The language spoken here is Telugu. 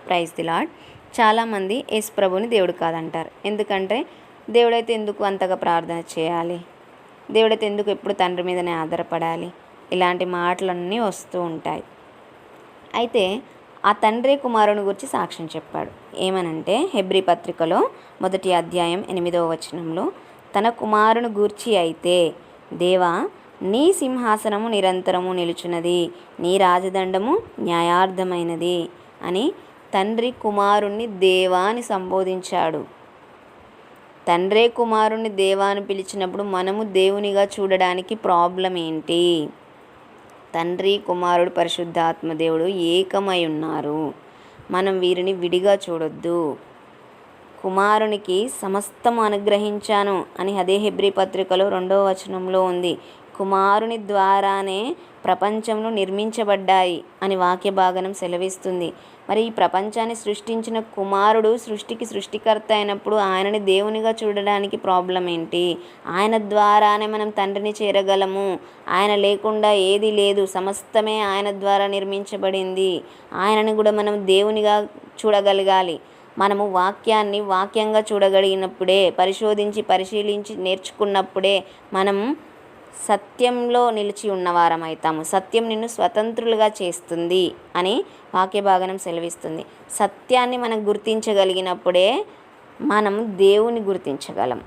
Praise the lord. చాలామంది యేసు ప్రభుని దేవుడు కాదంటారు. ఎందుకంటే దేవుడైతే ఎందుకు అంతగా ప్రార్థన చేయాలి, దేవుడైతే ఎందుకు ఎప్పుడు తండ్రి మీదనే ఆధారపడాలి, ఇలాంటి మాటలన్నీ వస్తూ ఉంటాయి. అయితే ఆ తండ్రి కుమారుని గురించి సాక్ష్యం చెప్పాడు. ఏమనంటే హెబ్రీ పత్రికలో 1వ అధ్యాయం 8వ వచనంలో, తన కుమారుని గూర్చి అయితే, దేవా నీ సింహాసనము నిరంతరము నిలుచున్నది, నీ రాజదండము న్యాయార్థమైనది అని తండ్రి కుమారుణ్ణి దేవా అని సంబోధించాడు. తండ్రే కుమారుణ్ణి దేవా అని పిలిచినప్పుడు మనము దేవునిగా చూడడానికి ప్రాబ్లం ఏంటి? తండ్రి కుమారుడు పరిశుద్ధాత్మ దేవుడు ఏకమై ఉన్నారు. మనం వీరిని విడిగా చూడొద్దు. కుమారునికి సమస్తము అనుగ్రహించాను అని అదే హెబ్రీ పత్రికలో 2వ వచనంలో ఉంది. కుమారుని ద్వారానే ప్రపంచంలో నిర్మించబడ్డాయి అని వాక్య భాగనం సెలవిస్తుంది. మరి ఈ ప్రపంచాన్ని సృష్టించిన కుమారుడు సృష్టికి సృష్టికర్త అయినప్పుడు ఆయనని దేవునిగా చూడడానికి ప్రాబ్లం ఏంటి? ఆయన ద్వారానే మనం తండ్రిని చేరగలము. ఆయన లేకుండా ఏది లేదు, సమస్తమే ఆయన ద్వారా నిర్మించబడింది. ఆయనని కూడా మనం దేవునిగా చూడగలగాలి. మనము వాక్యాన్ని వాక్యంగా చూడగలిగినప్పుడే, పరిశీలించి నేర్చుకున్నప్పుడే మనం సత్యంలో నిలిచి ఉన్నవారం అవుతాము. సత్యం నిన్ను స్వతంత్రులుగా చేస్తుంది అని వాక్య భాగనం సెలవిస్తుంది. సత్యాన్ని మనం గుర్తించగలిగినప్పుడే మనం దేవుని గుర్తించగలం.